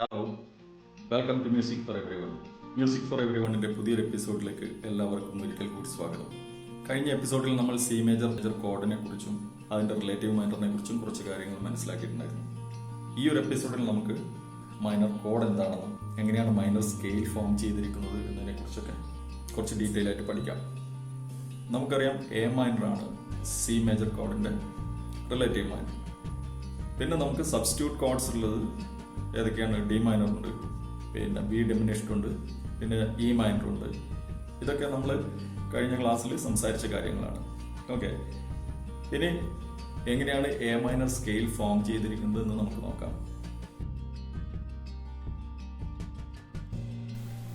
Hello, welcome to music for everyone. Music for every വണ്ണിൻ്റെ പുതിയൊരു എപ്പിസോഡിലേക്ക് എല്ലാവർക്കും ഒരിക്കൽ കൂടി സ്വാഗതം. കഴിഞ്ഞ എപ്പിസോഡിൽ നമ്മൾ സി മേജർ കോഡിനെ കുറിച്ചും അതിൻ്റെ റിലേറ്റീവ് മൈനറിനെ കുറിച്ചും കുറച്ച് കാര്യങ്ങൾ മനസ്സിലാക്കിയിട്ടുണ്ടായിരുന്നു. ഈ ഒരു എപ്പിസോഡിൽ നമുക്ക് മൈനർ കോഡ് എന്താണെന്നും എങ്ങനെയാണ് മൈനർ സ്കെയിൽ ഫോം ചെയ്തിരിക്കുന്നത് എന്നതിനെ കുറിച്ചൊക്കെ കുറച്ച് ഡീറ്റെയിൽ ആയിട്ട് പഠിക്കാം. നമുക്കറിയാം എ മൈനറാണ് സി മേജർ കോഡിൻ്റെ റിലേറ്റീവ് മൈനർ. പിന്നെ നമുക്ക് സബ്സ്റ്റിറ്റ്യൂട്ട് കോഡ്സ് ഉള്ളത് ഏതൊക്കെയാണ്? ഡി മൈനർ ഉണ്ട്, പിന്നെ ബി ഡിമിനിഷ്ഡ് ഉണ്ട്, പിന്നെ ഇ മൈനർ ഉണ്ട്. ഇതൊക്കെ നമ്മൾ കഴിഞ്ഞ ക്ലാസ്സിൽ സംസാരിച്ച കാര്യങ്ങളാണ്. ഓക്കെ, ഇനി എങ്ങനെയാണ് എ മൈനർ സ്കെയിൽ ഫോം ചെയ്തിരിക്കുന്നത് എന്ന് നമുക്ക് നോക്കാം.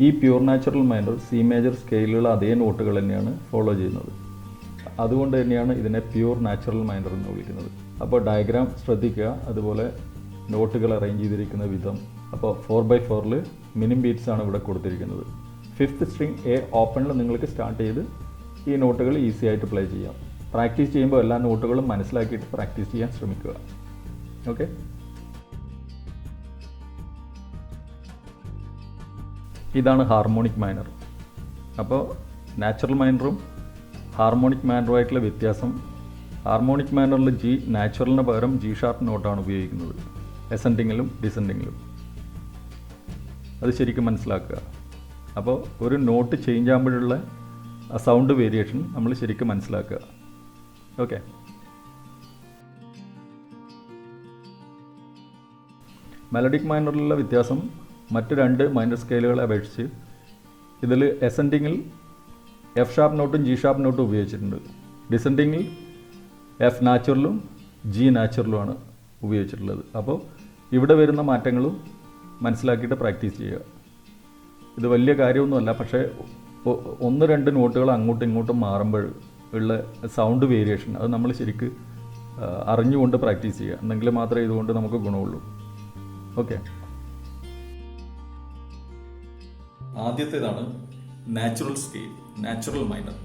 ഈ pure natural minor C major സ്കെയിലുള്ള അതേ നോട്ടുകൾ തന്നെയാണ് ഫോളോ ചെയ്യുന്നത്. അതുകൊണ്ട് തന്നെയാണ് ഇതിനെ പ്യൂർ നാച്ചുറൽ മൈനർ എന്ന് വിളിക്കുന്നത്. അപ്പോൾ ഡയഗ്രാം ശ്രദ്ധിക്കുക, അതുപോലെ നോട്ടുകൾ അറേഞ്ച് ചെയ്തിരിക്കുന്ന വിധം. അപ്പോൾ 4x4 മിനിമം ബീറ്റ്സ് ആണ് ഇവിടെ കൊടുത്തിരിക്കുന്നത്. 5th സ്ട്രിങ് എ ഓപ്പണിൽ നിങ്ങൾക്ക് സ്റ്റാർട്ട് ചെയ്ത് ഈ നോട്ടുകൾ ഈസി ആയിട്ട് പ്ലേ ചെയ്യാം. പ്രാക്ടീസ് ചെയ്യുമ്പോൾ എല്ലാ നോട്ടുകളും മനസ്സിലാക്കിയിട്ട് പ്രാക്ടീസ് ചെയ്യാൻ ശ്രമിക്കുക. ഓക്കെ, ഇതാണ് ഹാർമോണിക് മൈനർ. അപ്പോൾ നാച്ചുറൽ മൈനറും ഹാർമോണിക് മൈനറുമായിട്ടുള്ള വ്യത്യാസം, ഹാർമോണിക് മൈനറിൽ ജി നാച്ചുറലിന് പകരം ജി ഷാർപ്പ് നോട്ടാണ് ഉപയോഗിക്കുന്നത്, അസെൻഡിങ്ങിലും ഡിസെൻഡിങ്ങിലും. അത് ശരിക്കും മനസ്സിലാക്കുക. അപ്പോൾ ഒരു നോട്ട് ചേഞ്ച് ആകുമ്പോഴുള്ള സൗണ്ട് വേരിയേഷൻ നമ്മൾ ശരിക്കും മനസ്സിലാക്കുക. ഓക്കെ, മെലഡിക് മൈനറിലുള്ള വ്യത്യാസം മറ്റ് രണ്ട് മൈനർ സ്കെയിലുകളെ അപേക്ഷിച്ച് ഇതിൽ അസെൻഡിങ്ങിൽ എഫ് ഷാർപ്പ് നോട്ടും ജി ഷാർപ്പ് നോട്ടും ഉപയോഗിച്ചിട്ടുണ്ട്. ഡിസെൻഡിങ്ങിൽ എഫ് നാച്ചുറലും ജി നാച്ചുറലുമാണ് ഉപയോഗിച്ചിട്ടുള്ളത്. അപ്പോൾ ഇവിടെ വരുന്ന മാറ്റങ്ങളും മനസ്സിലാക്കിയിട്ട് പ്രാക്ടീസ് ചെയ്യുക. ഇത് വലിയ കാര്യമൊന്നുമല്ല, പക്ഷേ 1-2 നോട്ടുകൾ അങ്ങോട്ടും ഇങ്ങോട്ടും മാറുമ്പോൾ ഉള്ള സൗണ്ട് വേരിയേഷൻ അത് നമ്മൾ ശരിക്ക് അറിഞ്ഞുകൊണ്ട് പ്രാക്ടീസ് ചെയ്യുക. എന്നെങ്കിൽ മാത്രമേ ഇതുകൊണ്ട് നമുക്ക് ഗുണമുള്ളൂ. ഓക്കെ, ആദ്യത്തേതാണ് നാച്ചുറൽ സ്കെയിൽ, നാച്ചുറൽ മൈനർ.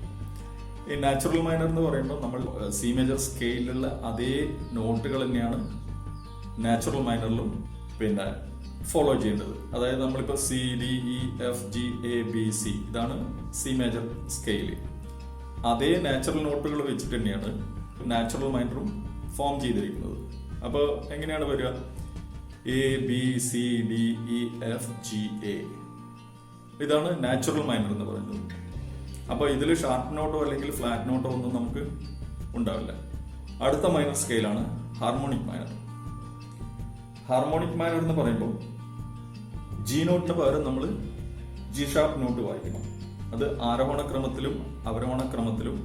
ഈ നാച്ചുറൽ മൈനർ എന്ന് പറയുമ്പോൾ നമ്മൾ സി മേജർ സ്കെയിലുള്ള അതേ നോട്ടുകൾ തന്നെയാണ് നാച്ചുറൽ മൈനറിലും പിന്നെ ഫോളോ ചെയ്യേണ്ടത്. അതായത് നമ്മളിപ്പോൾ C D E F G A B C, ഇതാണ് സി മേജർ സ്കെയിൽ. അതേ നാച്ചുറൽ നോട്ടുകൾ വെച്ചിട്ട് തന്നെയാണ് നാച്ചുറൽ മൈനറും ഫോം ചെയ്തിരിക്കുന്നത്. അപ്പോൾ എങ്ങനെയാണ് വരിക? A B C D E F G A, ഇതാണ് നാച്ചുറൽ മൈനർ എന്ന് പറയുന്നത്. അപ്പോൾ ഇതിൽ ഷാർപ്പ് നോട്ടോ അല്ലെങ്കിൽ ഫ്ലാറ്റ് നോട്ടോ ഒന്നും നമുക്ക് ഉണ്ടാവില്ല. അടുത്ത മൈനർ സ്കെയിലാണ് ഹാർമോണിക് മൈനർ. ഹാർമോണിക് മൈനർ എന്ന് പറയുമ്പോൾ ജി നോട്ടിന് പകരം നമ്മൾ ജി ഷാർപ്പ് നോട്ട് വായിക്കണം. അത് ആരോഹണ ക്രമത്തിലും അവരോഹണ ക്രമത്തിലും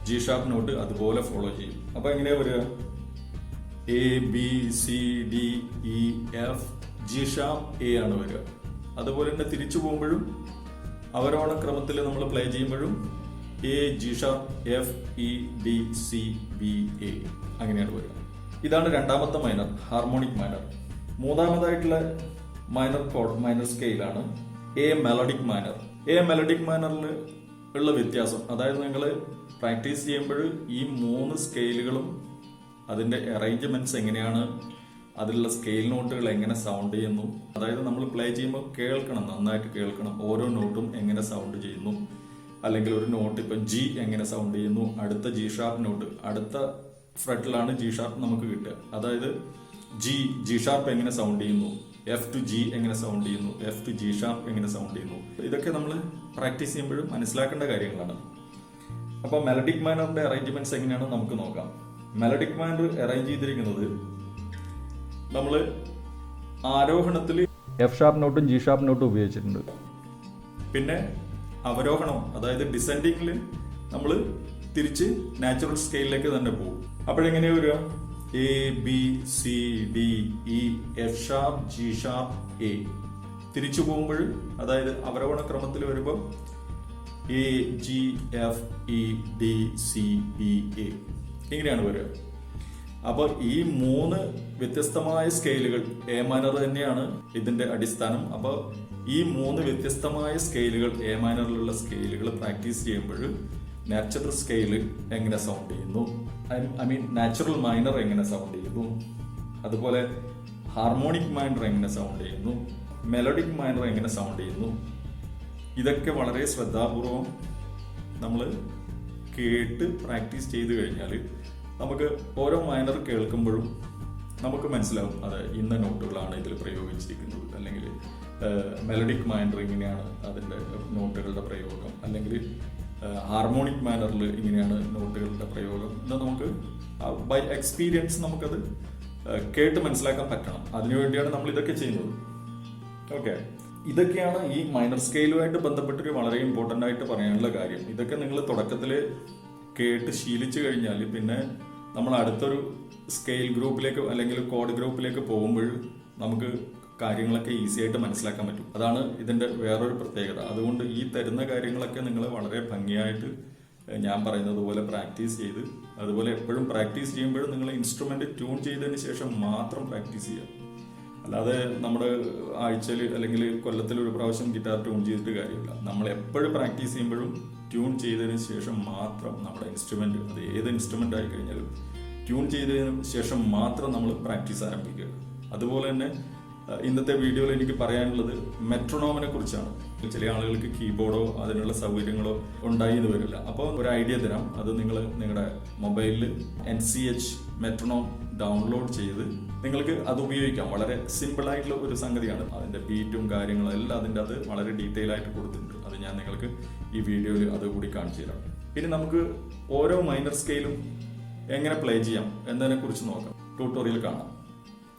ജി ഷാർപ്പ് നോട്ട് അതുപോലെ ഫോളോ ചെയ്യും. അപ്പോൾ എങ്ങനെയാ വരിക? A B C D E F G sharp A ആണ് വരിക. അതുപോലെ തന്നെ തിരിച്ചു പോകുമ്പോഴും അവരോഹണ ക്രമത്തിൽ നമ്മൾ പ്ലേ ചെയ്യുമ്പോഴും A G sharp F E D C B A അങ്ങനെയാണ് വരിക. ഇതാണ് രണ്ടാമത്തെ മൈനർ, ഹാർമോണിക് മൈനർ. മൂന്നാമതായിട്ടുള്ള മൈനർ കോഡ്, മൈനർ സ്കെയിലാണ് A melodic minor. A melodic മൈനറിൽ ഉള്ള വ്യത്യാസം, അതായത് നിങ്ങൾ പ്രാക്ടീസ് ചെയ്യുമ്പോൾ ഈ 3 സ്കെയിലുകളും അതിൻ്റെ അറേഞ്ച്മെന്റ്സ് എങ്ങനെയാണ്, അതിലുള്ള സ്കെയിൽ നോട്ടുകൾ എങ്ങനെ സൗണ്ട് ചെയ്യുന്നു, അതായത് നമ്മൾ പ്ലേ ചെയ്യുമ്പോൾ കേൾക്കണം, നന്നായിട്ട് കേൾക്കണം, ഓരോ നോട്ടും എങ്ങനെ സൗണ്ട് ചെയ്യുന്നു. അല്ലെങ്കിൽ ഒരു നോട്ട് ഇപ്പം ജി എങ്ങനെ സൗണ്ട് ചെയ്യുന്നു, അടുത്ത ജി ഷാർപ്പ് നോട്ട് അടുത്ത ഫ്രെറ്റിലാണ് ജി ഷാർപ്പ് നമുക്ക് കിട്ടുക. അതായത് ജി ഷാർപ്പ് എങ്ങനെ സൗണ്ട് ചെയ്യുന്നു, എഫ് ടു ജി എങ്ങനെ സൗണ്ട് ചെയ്യുന്നു, എഫ് ടു ജി ഷാർപ്പ് എങ്ങനെ സൗണ്ട് ചെയ്യുന്നു. ഇതൊക്കെ നമ്മൾ പ്രാക്ടീസ് ചെയ്യുമ്പോഴും മനസ്സിലാക്കേണ്ട കാര്യങ്ങളാണ്. അപ്പോൾ മെലഡിക് മൈനറിന്റെ അറേഞ്ച്മെന്റ്സ് എങ്ങനെയാണെന്ന് നമുക്ക് നോക്കാം. മെലഡിക് മൈനർ അറേഞ്ച് ചെയ്തിരിക്കുന്നത് നമ്മൾ ആരോഹണത്തിൽ എഫ് ഷാർപ്പ് നോട്ടും ജി ഷാർപ്പ് നോട്ടും ഉപയോഗിച്ചിട്ടുണ്ട്. പിന്നെ അവരോഹണം, അതായത് ഡിസെൻഡിങ്ങിൽ നമ്മൾ തിരിച്ച് നാച്ചുറൽ സ്കെയിലിലേക്ക് തന്നെ പോകും. അപ്പോഴെങ്ങനെയാ വരിക? A B C D E F sharp G sharp A. തിരിച്ചു പോകുമ്പോൾ, അതായത് അവരോഹണ ക്രമത്തിൽ വരുമ്പോൾ A G F E D C B A ഇങ്ങനെയാണ് വരിക. അപ്പോൾ ഈ 3 വ്യത്യസ്തമായ സ്കെയിലുകൾ, എ മൈനർ തന്നെയാണ് ഇതിന്റെ അടിസ്ഥാനം. അപ്പോൾ ഈ 3 വ്യത്യസ്തമായ സ്കെയിലുകൾ, എ മൈനറിലുള്ള സ്കെയിലുകൾ പ്രാക്ടീസ് ചെയ്യുമ്പോൾ നാച്ചുറൽ സ്കെയിൽ എങ്ങനെ സൗണ്ട് ചെയ്യുന്നു, നാച്ചുറൽ മൈനർ എങ്ങനെ സൗണ്ട് ചെയ്യുന്നു, അതുപോലെ ഹാർമോണിക് മൈനർ എങ്ങനെ സൗണ്ട് ചെയ്യുന്നു, മെലഡിക് മൈനർ എങ്ങനെ സൗണ്ട് ചെയ്യുന്നു, ഇതൊക്കെ വളരെ ശ്രദ്ധാപൂർവം നമ്മൾ കേട്ട് പ്രാക്ടീസ് ചെയ്ത് കഴിഞ്ഞാൽ നമുക്ക് ഓരോ മൈനർ കേൾക്കുമ്പോഴും നമുക്ക് മനസ്സിലാവും അത് ഇന്ന നോട്ടുകളാണ് ഇതിൽ പ്രയോഗിച്ചിരിക്കുന്നത്, അല്ലെങ്കിൽ മെലഡിക് മൈനർ ഇങ്ങനെയാണ് അതിൻ്റെ നോട്ടുകളുടെ പ്രയോഗം, അല്ലെങ്കിൽ ഹാർമോണിക് മാനറിൽ ഇങ്ങനെയാണ് നോട്ടുകളുടെ പ്രയോഗം എന്ന് നമുക്ക് ബൈ എക്സ്പീരിയൻസ് നമുക്കത് കേട്ട് മനസ്സിലാക്കാൻ പറ്റണം. അതിനുവേണ്ടിയാണ് നമ്മൾ ഇതൊക്കെ ചെയ്യുന്നത്. ഓക്കെ, ഇതൊക്കെയാണ് ഈ മൈനർ സ്കെയിലുമായിട്ട് ബന്ധപ്പെട്ട് വളരെ ഇമ്പോർട്ടൻ്റ് ആയിട്ട് പറയാനുള്ള കാര്യം. ഇതൊക്കെ നിങ്ങൾ തുടക്കത്തിൽ കേട്ട് ശീലിച്ചു കഴിഞ്ഞാൽ പിന്നെ നമ്മൾ അടുത്തൊരു സ്കെയിൽ ഗ്രൂപ്പിലേക്ക് അല്ലെങ്കിൽ കോഡ് ഗ്രൂപ്പിലേക്ക് പോകുമ്പോൾ നമുക്ക് കാര്യങ്ങളൊക്കെ ഈസി ആയിട്ട് മനസ്സിലാക്കാൻ പറ്റും. അതാണ് ഇതിൻ്റെ വേറൊരു പ്രത്യേകത. അതുകൊണ്ട് ഈ തരുന്ന കാര്യങ്ങളൊക്കെ നിങ്ങൾ വളരെ ഭംഗിയായിട്ട് ഞാൻ പറയുന്നത് പോലെ പ്രാക്ടീസ് ചെയ്ത്, അതുപോലെ എപ്പോഴും പ്രാക്ടീസ് ചെയ്യുമ്പോഴും നിങ്ങൾ ഇൻസ്ട്രുമെന്റ് ട്യൂൺ ചെയ്തതിന് ശേഷം മാത്രം പ്രാക്ടീസ് ചെയ്യുക. അല്ലാതെ നമ്മുടെ ആഴ്ചയിൽ അല്ലെങ്കിൽ കൊല്ലത്തിൽ ഒരു പ്രാവശ്യം ഗിറ്റാർ ട്യൂൺ ചെയ്തിട്ട് കാര്യമില്ല. നമ്മൾ എപ്പോഴും പ്രാക്ടീസ് ചെയ്യുമ്പോഴും ട്യൂൺ ചെയ്തതിന് ശേഷം മാത്രം നമ്മുടെ ഇൻസ്ട്രുമെന്റ്, അത് ഏത് ഇൻസ്ട്രുമെന്റ് ആയി കഴിഞ്ഞാലും ട്യൂൺ ചെയ്തതിന് ശേഷം മാത്രം നമ്മൾ പ്രാക്ടീസ് ആരംഭിക്കുക. അതുപോലെ തന്നെ ഇന്നത്തെ വീഡിയോയിൽ എനിക്ക് പറയാനുള്ളത് മെട്രോണോമിനെ കുറിച്ചാണ്. ചില ആളുകൾക്ക് കീബോർഡോ അതിനുള്ള സൗകര്യങ്ങളോ ഉണ്ടായി എന്ന് വരില്ല. അപ്പോൾ ഒരു ഐഡിയ തരാം. അത് നിങ്ങൾ നിങ്ങളുടെ മൊബൈലിൽ NCH മെട്രോണോം ഡൗൺലോഡ് ചെയ്ത് നിങ്ങൾക്ക് അത് ഉപയോഗിക്കാം. വളരെ സിമ്പിൾ ആയിട്ടുള്ള ഒരു സംഗതിയാണ്. അതിന്റെ ബീറ്റും കാര്യങ്ങളും എല്ലാം അതിൻ്റെ അത് വളരെ ഡീറ്റെയിൽ ആയിട്ട് കൊടുത്തിട്ടുണ്ട്. അത് ഞാൻ നിങ്ങൾക്ക് ഈ വീഡിയോയിൽ അതുകൂടി കാണിച്ചു തരാം. ഇനി നമുക്ക് ഓരോ മൈനർ സ്കെയിലും എങ്ങനെ പ്ലേ ചെയ്യാം എന്നതിനെ കുറിച്ച് നോക്കാം. ട്യൂട്ടോറിയൽ കാണാം.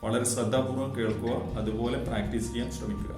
വളരെ ശ്രദ്ധാപൂർവം കേൾക്കുക, അതുപോലെ പ്രാക്ടീസ് ചെയ്യാൻ ശ്രമിക്കുക.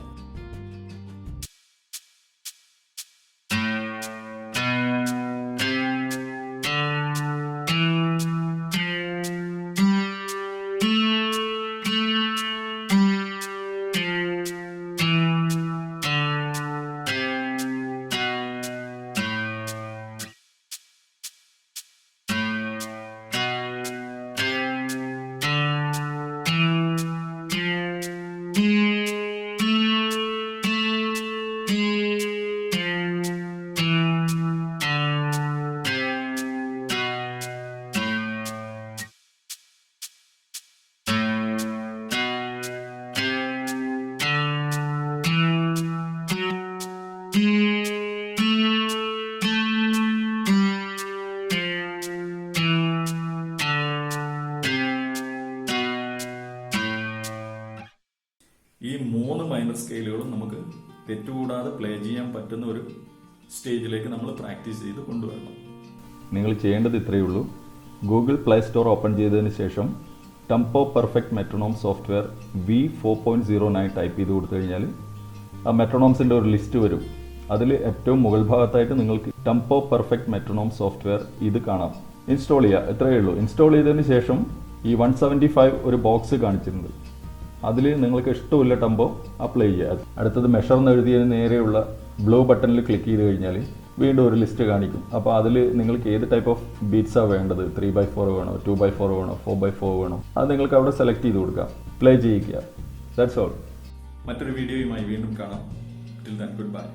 ഈ 3 മൈനർ സ്കെയിലുകളും നമുക്ക് തെറ്റുകൂടാതെ പ്ലേ ചെയ്യാൻ പറ്റുന്ന ഒരു സ്റ്റേജിലേക്ക് നമ്മൾ പ്രാക്ടീസ് ചെയ്ത് കൊണ്ടുവരണം. നിങ്ങൾ ചെയ്യേണ്ടത് ഇത്രയേ ഉള്ളൂ. ഗൂഗിൾ പ്ലേ സ്റ്റോർ ഓപ്പൺ ചെയ്തതിന് ശേഷം tempo perfect metronome software V4.09 type ചെയ്ത് കൊടുത്തു കഴിഞ്ഞാൽ ആ മെട്രോണോംസിൻ്റെ ഒരു ലിസ്റ്റ് വരും. അതിൽ ഏറ്റവും മുകൾ ഭാഗത്തായിട്ട് നിങ്ങൾക്ക് ടെമ്പോ പെർഫെക്റ്റ് മെട്രോണോം സോഫ്റ്റ്വെയർ ഇത് കാണാം. ഇൻസ്റ്റാൾ ചെയ്യുക, ഇത്രയേ ഉള്ളൂ. ഇൻസ്റ്റാൾ ചെയ്തതിന് ശേഷം ഈ 175 ഒരു ബോക്സ് കാണിച്ചിട്ടുണ്ട്. അതിൽ നിങ്ങൾക്ക് ഇഷ്ടമില്ല ടെമ്പോ അപ്ലൈ ചെയ്യുക. അടുത്തത് മെഷർ എന്ന് എഴുതിയതിന് നേരെയുള്ള ബ്ലൂ ബട്ടണിൽ ക്ലിക്ക് ചെയ്ത് കഴിഞ്ഞാൽ വീണ്ടും ഒരു ലിസ്റ്റ് കാണിക്കും. അപ്പോൾ അതിൽ നിങ്ങൾക്ക് ഏത് ടൈപ്പ് ഓഫ് ബീറ്റ്സാണ് വേണ്ടത്, 3/4 വേണോ, 2/4 വേണോ, 4/4 വേണോ, അത് നിങ്ങൾക്ക് അവിടെ സെലക്ട് ചെയ്ത് കൊടുക്കാം. പ്ലേ ചെയ്യിക്കുക. That's all. മറ്റൊരു വീഡിയോയുമായി വീണ്ടും കാണാം. Till then good bye.